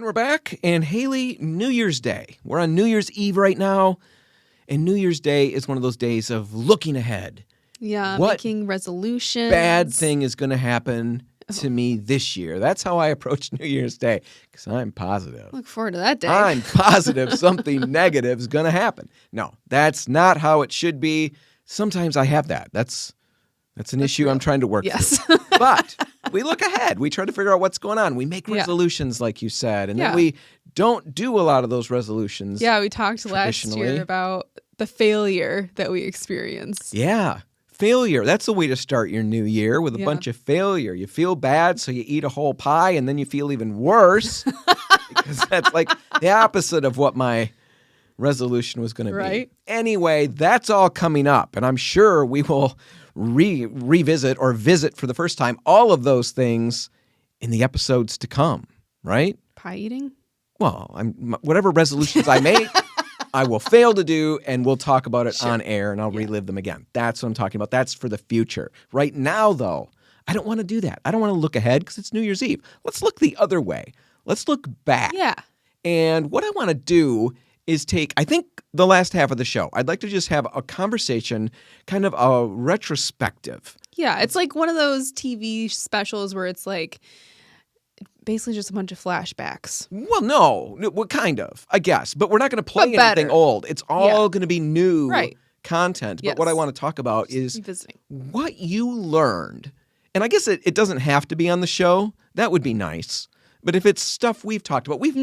And we're back. And Hailey, New Year's Day. We're on New Year's Eve right now. And New Year's Day is one of those days of looking ahead. Yeah, what making resolutions. Bad thing is going to happen to me this year. That's how I approach New Year's Day because I'm positive. Look forward to that day. I'm positive something negative is going to happen. No, that's not how it should be. Sometimes I have that. That's an issue I'm trying to work through. But we look ahead. We try to figure out what's going on. We make resolutions, like you said, and then we don't do a lot of those resolutions. Yeah, we talked last year about the failure that we experience. Yeah. Failure. That's the way to start your new year, with a bunch of failure. You feel bad, so you eat a whole pie, and then you feel even worse because that's like the opposite of what my resolution was going to be. Anyway, that's all coming up, and I'm sure we will revisit or visit for the first time all of those things in the episodes to come, right? Pie eating? Well, whatever resolutions I make, I will fail to do, and we'll talk about it on air, and I'll relive them again. That's what I'm talking about. That's for the future. Right now, though, I don't want to do that. I don't want to look ahead because it's New Year's Eve. Let's look the other way. Let's look back. Yeah. And what I want to do is take, I think, the last half of the show. I'd like to just have a conversation, kind of a retrospective. Yeah, it's like one of those TV specials where it's like basically just a bunch of flashbacks. Well, no, kind of, I guess. But we're not going to play anything old. It's all going to be new content. But what I want to talk about is what you learned. And I guess it doesn't have to be on the show. That would be nice. But if it's stuff we've talked about, we've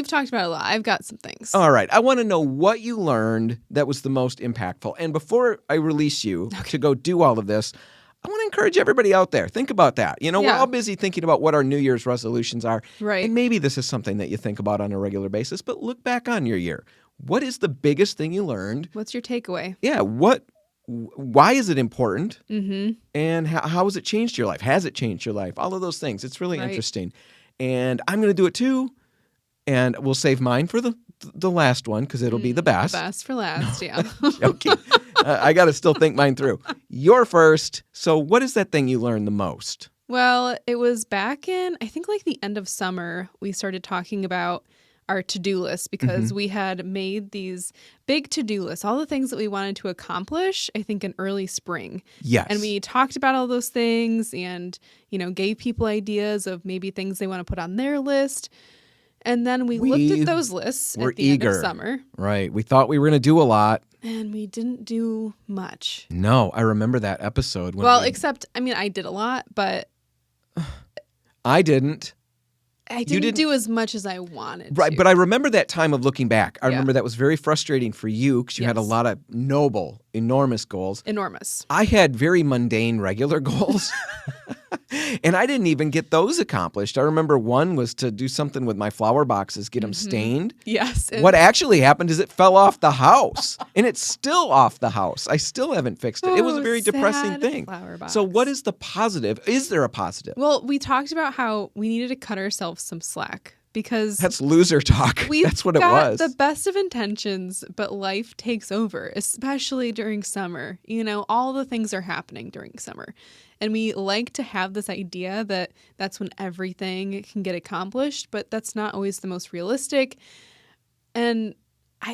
talked about it a lot. I've got some things. All right. I want to know what you learned that was the most impactful. And before I release you to go do all of this, I want to encourage everybody out there. Think about that. You know, we're all busy thinking about what our New Year's resolutions are. Right. And maybe this is something that you think about on a regular basis, but look back on your year. What is the biggest thing you learned? What's your takeaway? Yeah. Why is it important? Mm-hmm. And how has it changed your life? Has it changed your life? All of those things. It's really interesting. And I'm going to do it too. And we'll save mine for the last one because it'll be the best. The best for last, yeah. Okay. I got to still think mine through. You're first. So what is that thing you learned the most? Well, it was back in, I think like the end of summer, we started talking about our to-do list because we had made these big to-do lists, all the things that we wanted to accomplish, I think in early spring. Yes. And we talked about all those things and, gave people ideas of maybe things they want to put on their list. And then we looked at those lists at the end of summer. Right. We thought we were going to do a lot. And we didn't do much. No, I remember that episode. Except, I did a lot, but I didn't. I didn't do as much as I wanted to. Right, but I remember that time of looking back. I remember that was very frustrating for you because you had a lot of noble, enormous goals. Enormous. I had very mundane, regular goals. And I didn't even get those accomplished. I remember one was to do something with my flower boxes, get them stained. Yes. What actually happened is it fell off the house. And it's still off the house. I still haven't fixed it. It was a very depressing thing. Flower box. So what is the positive? Is there a positive? Well, we talked about how we needed to cut ourselves some slack. Because that's loser talk. That's what it was. The best of intentions, but life takes over, especially during summer. All the things are happening during summer. And we like to have this idea that that's when everything can get accomplished, but that's not always the most realistic. And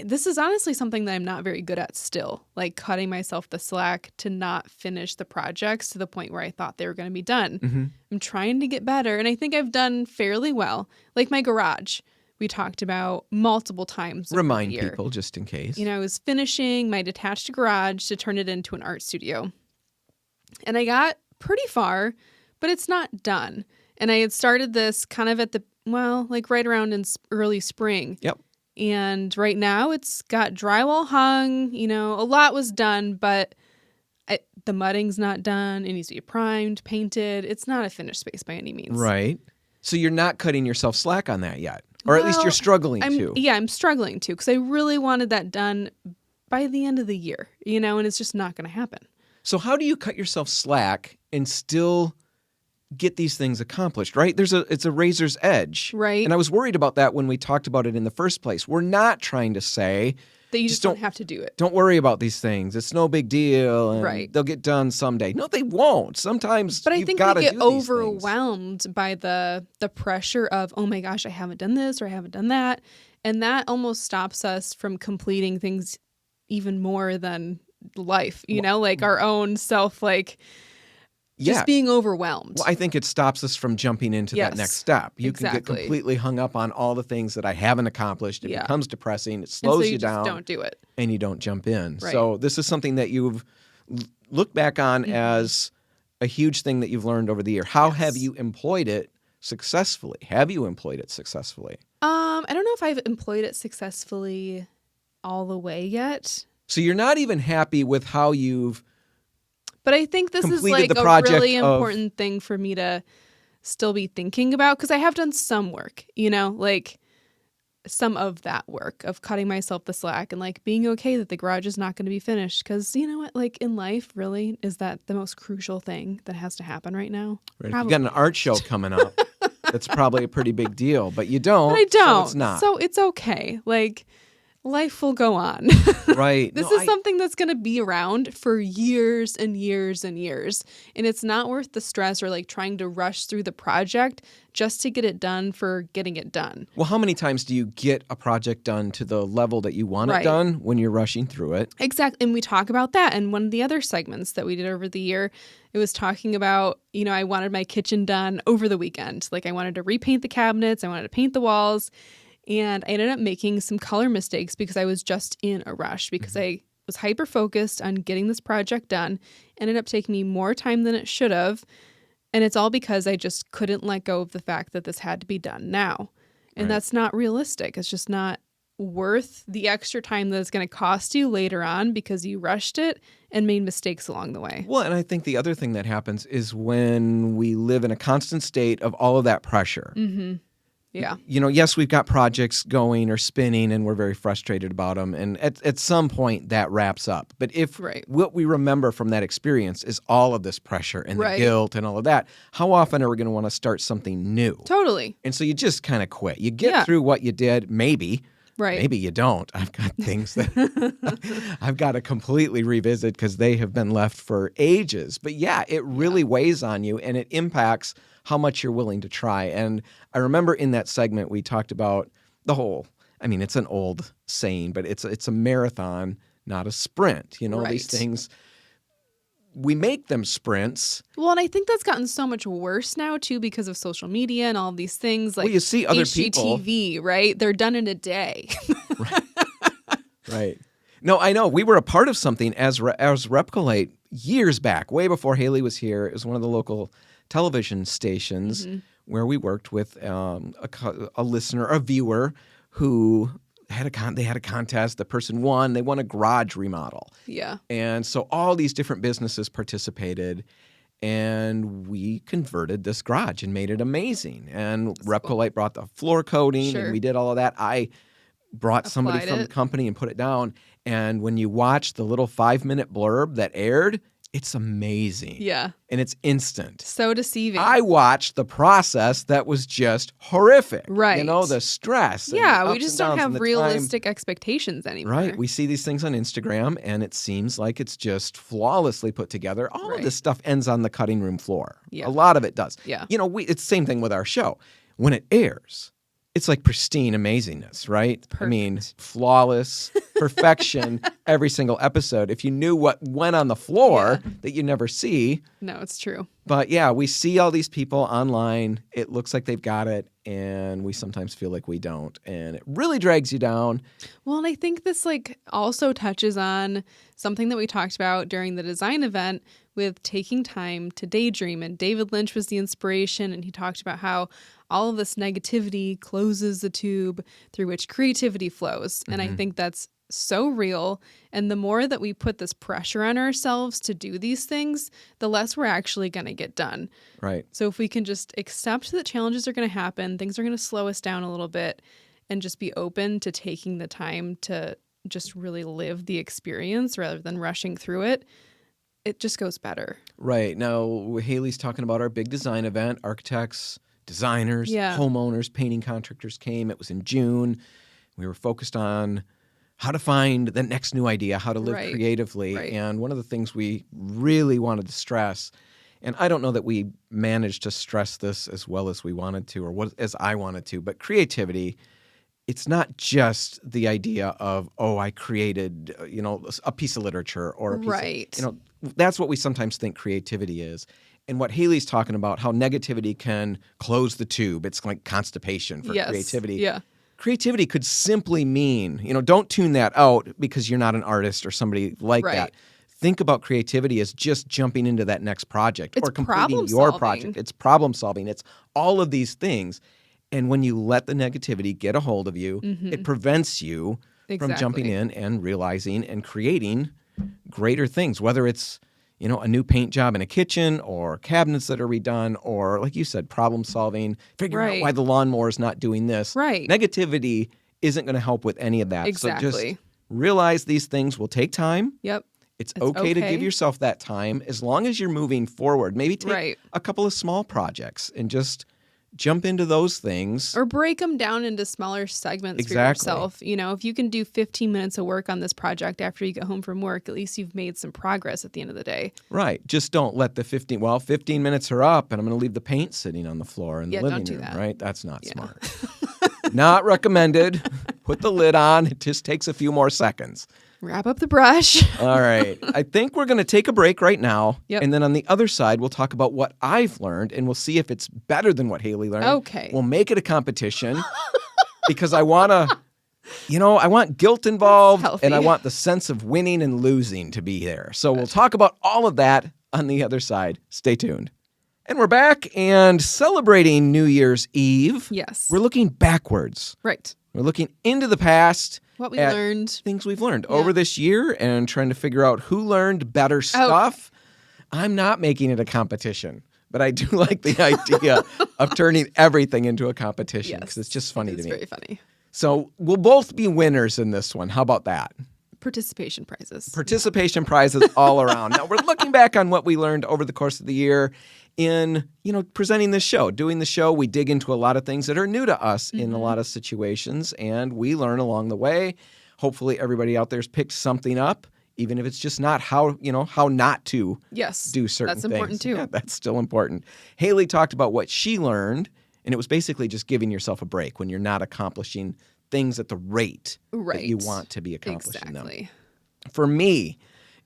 this is honestly something that I'm not very good at still, like cutting myself the slack to not finish the projects to the point where I thought they were going to be done. Mm-hmm. I'm trying to get better, and I think I've done fairly well. Like my garage, we talked about multiple times. Remind people just in case. I was finishing my detached garage to turn it into an art studio. And I got pretty far, but it's not done. And I had started this kind of right around in early spring. Yep. And right now it's got drywall hung, a lot was done, but the mudding's not done. It needs to be primed, painted. It's not a finished space by any means. Right. So you're not cutting yourself slack on that yet, or at least you're struggling to. Yeah, I'm struggling to because I really wanted that done by the end of the year, and it's just not going to happen. So how do you cut yourself slack and still get these things accomplished, right? It's a razor's edge. Right. And I was worried about that when we talked about it in the first place. We're not trying to say That you just don't have to do it. Don't worry about these things. It's no big deal, and Right. they'll get done someday. No, they won't. Sometimes But I you've think got to we do get these things. overwhelmed by the pressure of, oh my gosh, I haven't done this or I haven't done that. And that almost stops us from completing things even more than life, like our own self, just being overwhelmed. Well, I think it stops us from jumping into that next step. You can get completely hung up on all the things that I haven't accomplished. It becomes depressing. It slows you down. Just don't do it. And you don't jump in. Right. So this is something that you've looked back on as a huge thing that you've learned over the year. How have you employed it successfully? Have you employed it successfully? I don't know if I've employed it successfully all the way yet. So you're not even happy with how you've But I think this is completed like the a project really of- important thing for me to still be thinking about, because I have done some work, like some of that work of cutting myself the slack and like being okay that the garage is not going to be finished. Because you know what, like in life, really, is that the most crucial thing that has to happen right now? Right. If you got an art show coming up, that's probably a pretty big deal. But you don't. But I don't. So it's not. So it's okay. Like life will go on. Right. This is something that's going to be around for years and years and years. And it's not worth the stress or like trying to rush through the project just to get it done for getting it done. Well, how many times do you get a project done to the level that you want it done when you're rushing through it? Exactly. And we talk about that in one of the other segments that we did over the year. It was talking about, I wanted my kitchen done over the weekend. Like I wanted to repaint the cabinets. I wanted to paint the walls. And I ended up making some color mistakes because I was just in a rush, because I was hyper focused on getting this project done. Ended up taking me more time than it should have. And it's all because I just couldn't let go of the fact that this had to be done now. And that's not realistic. It's just not worth the extra time that it's going to cost you later on because you rushed it and made mistakes along the way. Well, and I think the other thing that happens is when we live in a constant state of all of that pressure. Mm-hmm. Yeah. Yes, we've got projects going or spinning and we're very frustrated about them. And at some point that wraps up. But if what we remember from that experience is all of this pressure and the guilt and all of that, how often are we going to want to start something new? Totally. And so you just kind of quit. You get through what you did, maybe. Right. Maybe you don't. I've got things that I've got to completely revisit because they have been left for ages. But yeah, it really weighs on you and it impacts how much you're willing to try. And I remember in that segment we talked about it's an old saying, but it's a marathon, not a sprint. These things, we make them sprints. Well, and I think that's gotten so much worse now, too, because of social media and all of these things. Like you see other people. HGTV, right? They're done in a day. Right. No, I know. We were a part of something as Repcolate years back, way before Hailey was here. It was one of the local television stations where we worked with a listener, a viewer who had a contest. The person won. They won a garage remodel. Yeah. And so all these different businesses participated, and we converted this garage and made it amazing. And Repcolite brought the floor coating, and we did all of that. I brought somebody from the company and put it down. And when you watch the little 5-minute blurb that aired, it's amazing. Yeah. And it's instant. So deceiving. I watched the process that was just horrific. Right. The stress. Yeah, we just don't have realistic expectations anymore. Right. We see these things on Instagram, and it seems like it's just flawlessly put together. All of this stuff ends on the cutting room floor. Yeah. A lot of it does. Yeah. It's the same thing with our show. When it airs, it's like pristine amazingness, right? Perfect. I mean, flawless perfection every single episode. If you knew what went on the floor that you never see. No, it's true. But yeah, we see all these people online. It looks like they've got it, and we sometimes feel like we don't. And it really drags you down. Well, and I think this also touches on something that we talked about during the design event with taking time to daydream. And David Lynch was the inspiration, and he talked about how all of this negativity closes the tube through which creativity flows. And I think that's so real. And the more that we put this pressure on ourselves to do these things, the less we're actually going to get done. Right. So if we can just accept that challenges are going to happen, things are going to slow us down a little bit, and just be open to taking the time to just really live the experience rather than rushing through it, it just goes better. Right. Now, Hailey's talking about our big design event. Architects, designers, homeowners, painting contractors came. It was in June. We were focused on how to find the next new idea, how to live Right. creatively. Right. And one of the things we really wanted to stress, and I don't know that we managed to stress this as well as we wanted to, or as I wanted to, but creativity, it's not just the idea of, oh, I created, a piece of literature or a piece Right. of, that's what we sometimes think creativity is. And what Hailey's talking about, how negativity can close the tube. It's like constipation for Yes. creativity. Yeah. Creativity could simply mean, don't tune that out because you're not an artist or somebody like Right. that. Think about creativity as just jumping into that next project It's or completing problem your solving. project. It's problem solving. It's all of these things. And when you let the negativity get a hold of you, it prevents you from jumping in and realizing and creating greater things, whether it's, a new paint job in a kitchen or cabinets that are redone or, like you said, problem solving, figuring out why the lawnmower is not doing this. Right. Negativity isn't going to help with any of that. Exactly. So just realize these things will take time. Yep. It's okay to give yourself that time as long as you're moving forward. Maybe take a couple of small projects and just jump into those things. Or break them down into smaller segments for yourself. If you can do 15 minutes of work on this project after you get home from work, at least you've made some progress at the end of the day. Right. Just don't let the 15 minutes are up and I'm going to leave the paint sitting on the floor in the living don't do room, that. right? That's not smart. Not recommended. Put the lid on. It just takes a few more seconds. Wrap up the brush. All right. I think we're going to take a break right now. Yep. And then on the other side, we'll talk about what I've learned and we'll see if it's better than what Hailey learned. Okay. We'll make it a competition because I want to, I want guilt involved and I want the sense of winning and losing to be there. So we'll talk about all of that on the other side. Stay tuned. And we're back and celebrating New Year's Eve. Yes. We're looking backwards. Right. We're looking into the past. What we learned. Things we've learned over this year and trying to figure out who learned better stuff. I'm not making it a competition, but I do like the idea of turning everything into a competition because it's just funny to me. It's very funny. So we'll both be winners in this one. How about that? Participation prizes. Participation prizes all around. Now, we're looking back on what we learned over the course of the year in, presenting this show. Doing the show, we dig into a lot of things that are new to us in a lot of situations, and we learn along the way. Hopefully, everybody out there's picked something up, even if it's just not how not to do certain things. That's important too. Yeah, that's still important. Hailey talked about what she learned, and it was basically just giving yourself a break when you're not accomplishing things at the rate that you want to be accomplishing them. For me,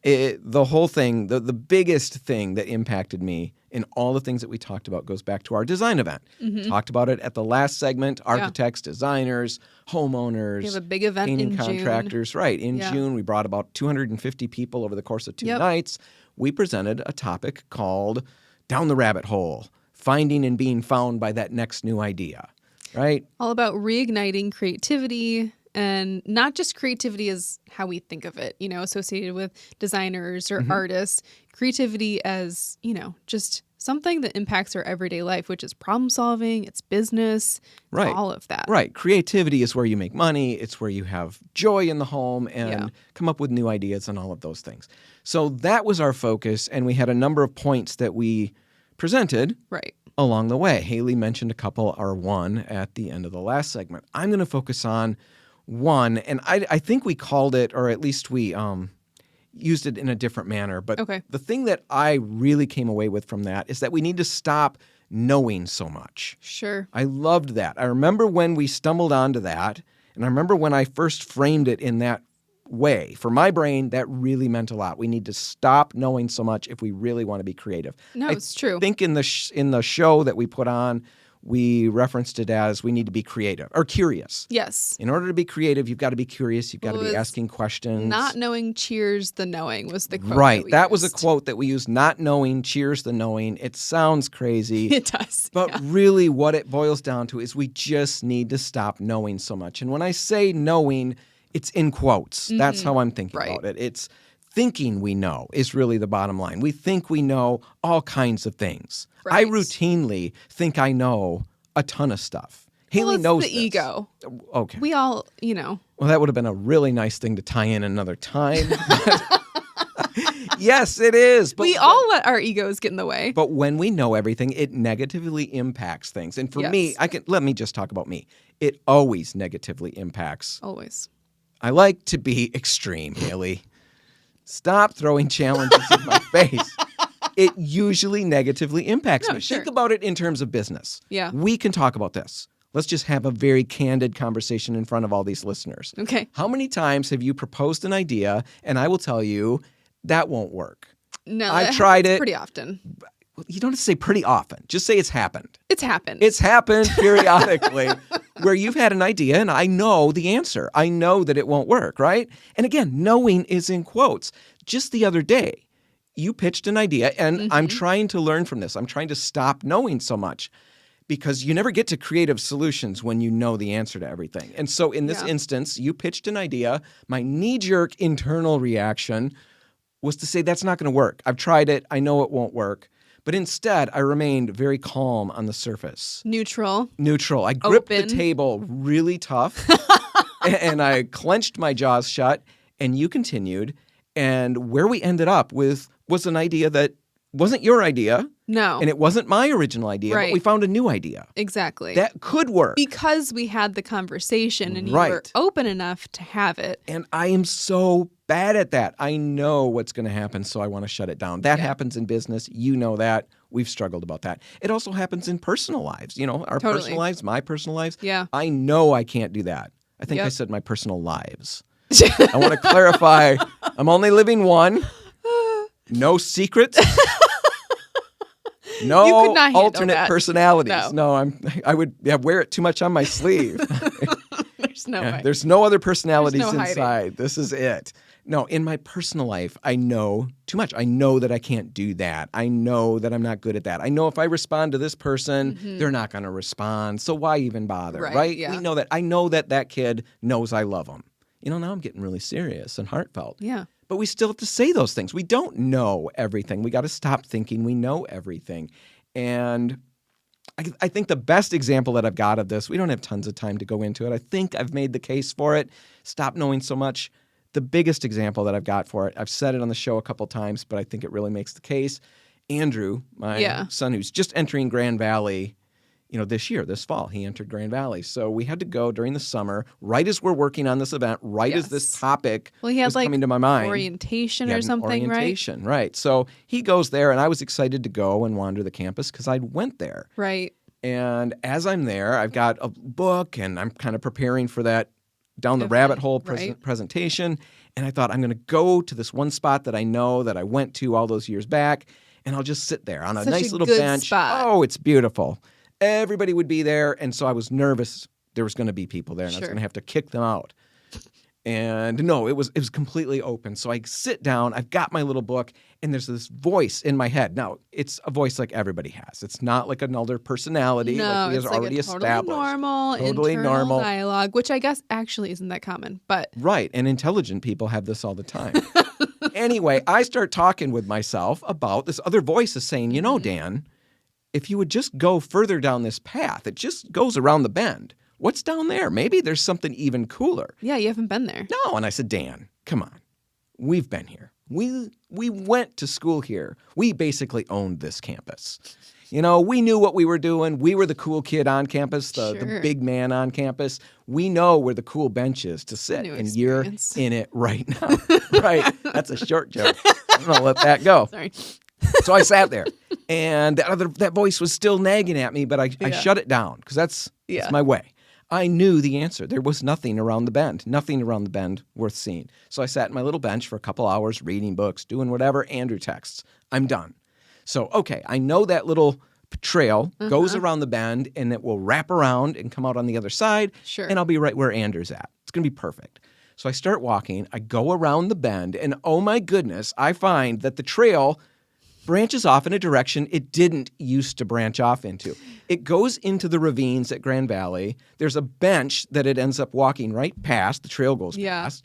the whole thing, the biggest thing that impacted me in all the things that we talked about goes back to our design event. Talked about it at the last segment. Architects, designers, homeowners. We have a big event painting in contractors. June. Right. In June, we brought about 250 people over the course of 2 nights. We presented a topic called Down the Rabbit Hole, finding and being found by that next new idea. Right? All about reigniting creativity, and not just creativity as how we think of it, associated with designers or artists. Creativity as, just something that impacts our everyday life, which is problem solving, it's business, right. all of that. Right. Creativity is where you make money. It's where you have joy in the home and come up with new ideas and all of those things. So that was our focus, and we had a number of points that we presented. Right. Along the way. Hailey mentioned a couple or one at the end of the last segment. I'm going to focus on one, and I think we called it, or at least we used it in a different manner. But the thing that I really came away with from that is that we need to stop knowing so much. Sure. I loved that. I remember when we stumbled onto that, and I remember when I first framed it in that way. For my brain, that really meant a lot. We need to stop knowing so much if we really want to be creative. No, it's true. I think in the show that we put on, we referenced it as we need to be creative or curious. Yes. In order to be creative, you've got to be curious. You've got to be asking questions. Not knowing cheers the knowing was the quote. Right. That was a quote that we used. Not knowing cheers the knowing. It sounds crazy. It does. But really what it boils down to is we just need to stop knowing so much. And when I say knowing, it's in quotes. That's how I'm thinking about it. It's thinking we know is really the bottom line. We think we know all kinds of things. Right. I routinely think I know a ton of stuff. Hailey knows the this. ego. Okay. We all, Well, that would have been a really nice thing to tie in another time. Yes, it is. But we all let our egos get in the way. But when we know everything, it negatively impacts things. And for me, let me just talk about me. It always negatively impacts. Always. I like to be extreme, Hailey. Stop throwing challenges in my face. It usually negatively impacts No, me. sure. Think about it in terms of business. Yeah. We can talk about this. Let's just have a very candid conversation in front of all these listeners. Okay. How many times have you proposed an idea and I will tell you that won't work? No, I that tried happens it. pretty often. You don't have to say pretty often. Just say it's happened. It's happened. It's happened periodically where you've had an idea and I know the answer. I know that it won't work, right? And again, knowing is in quotes. Just the other day, you pitched an idea and I'm trying to learn from this. I'm trying to stop knowing so much because you never get to creative solutions when you know the answer to everything. And so in this instance, you pitched an idea. My knee-jerk internal reaction was to say, that's not going to work. I've tried it. I know it won't work. But instead, I remained very calm on the surface. Neutral. I gripped Open. the table really tough and I clenched my jaws shut and you continued. And where we ended up with was an idea that wasn't your idea. No. And it wasn't my original idea, but Right. we found a new idea. Exactly. That could work. Because we had the conversation and you were Right. open enough to have it. And I am so bad at that. I know what's going to happen, so I want to shut it down. That happens in business. You know that. We've struggled about that. It also happens in personal lives. You know, our Totally. personal lives, my personal lives. Yeah. I know I can't do that. I think I Yep. said my personal lives. I want to clarify, I'm only living one. No secrets. You could No not handle alternate that. personalities. No. I would wear it too much on my sleeve. There's no way. There's no other personalities There's no hiding. inside. This is it. No, in my personal life, I know too much. I know that I can't do that. I know that I'm not good at that. I know if I respond to this person, they're not going to respond. So why even bother, right? Yeah. We know that. I know that that kid knows I love him. You know, now I'm getting really serious and heartfelt. Yeah. But we still have to say those things. We don't know everything. We got to stop thinking we know everything. And I think the best example that I've got of this, we don't have tons of time to go into it. I think I've made the case for it. Stop knowing so much. The biggest example that I've got for it, I've said it on the show a couple times, but I think it really makes the case. Andrew, my son who's just entering Grand Valley, this fall, he entered Grand Valley. So we had to go during the summer, right as we're working on this event, right as this topic Well, he had was coming to my mind. orientation He or had an something, orientation, right? So he goes there, and I was excited to go and wander the campus because I went there. Right. And as I'm there, I've got a book, and I'm kind of preparing for that down the rabbit hole presentation. And I thought, I'm going to go to this one spot that I know that I went to all those years back, and I'll just sit there on a Such nice a little good bench. spot. Oh, it's beautiful. Everybody would be there, and so I was nervous there was going to be people there, and I was Sure. going to have to kick them out. And no, it was completely open. So I sit down, I've got my little book, and there's this voice in my head. Now, it's a voice like everybody has. It's not like another personality No, like we it's have like already a totally established. normal, Totally internal normal. dialogue, which I guess actually isn't that common, but Right, and intelligent people have this all the time. Anyway, I start talking with myself about this other voice is saying, you know, Dan, if you would just go further down this path, it just goes around the bend. What's down there? Maybe there's something even cooler. yeah, you haven't been there. No, and I said, Dan, come on. We've been here. We went to school here. We basically owned this campus. You know, we knew what we were doing. We were the cool kid on campus, the Sure. big man on campus. We know where the cool bench is to sit, New and experience. you're in it right now. Right. That's a short joke. I'm going to let that go. Sorry. So I sat there, and that voice was still nagging at me, but I Yeah. shut it down because that's Yeah. my way. I knew the answer. There was nothing around the bend worth seeing. So I sat in my little bench for a couple hours reading books, doing whatever Andrew texts. I'm done. So, okay, I know that little trail goes around the bend and it will wrap around and come out on the other side. Sure. And I'll be right where Andrew's at. It's going to be perfect. So I start walking. I go around the bend, and oh my goodness, I find that the trail branches off in a direction it didn't used to branch off into. It goes into the ravines at Grand Valley. There's a bench that it ends up walking right past. The trail goes Yeah. past.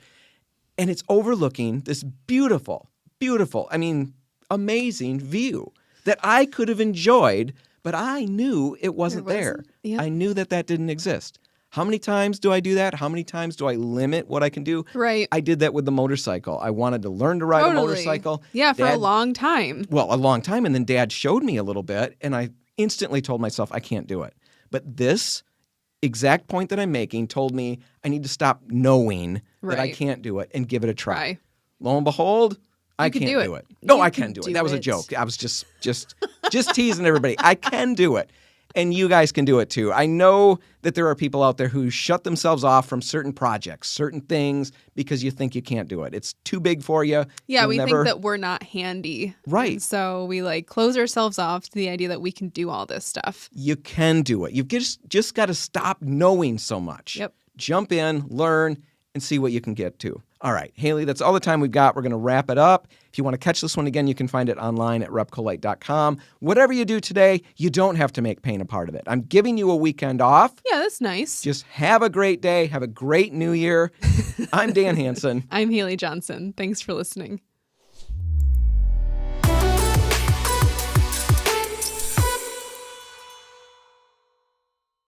And it's overlooking this beautiful, amazing view that I could have enjoyed, but I knew it wasn't there. wasn't? Yeah. I knew that didn't exist. How many times do I do that? How many times do I limit what I can do? Right. I did that with the motorcycle. I wanted to learn to ride a motorcycle. Yeah, for a Dad- long time. Well, a long time. And then Dad showed me a little bit, and I instantly told myself I can't do it. But this exact point that I'm making told me I need to stop knowing that I Right. can't do it and give it a try. Try. Lo and behold, I can can't do it. do it. No, You I can can do it. do That was a it. joke. I was just teasing everybody. I can do it. And you guys can do it too. I know that there are people out there who shut themselves off from certain projects, certain things, because you think you can't do it. It's too big for you. Yeah, You'll we never... think that we're not handy. Right. And so we like close ourselves off to the idea that we can do all this stuff. You can do it. You've just got to stop knowing so much. Yep. Jump in, learn, and see what you can get to. All right, Hailey, that's all the time we've got. We're going to wrap it up. If you want to catch this one again, you can find it online at repcolite.com. Whatever you do today, you don't have to make pain a part of it. I'm giving you a weekend off. Yeah, that's nice. Just have a great day. Have a great new year. I'm Dan Hansen. I'm Hailey Johnson. Thanks for listening.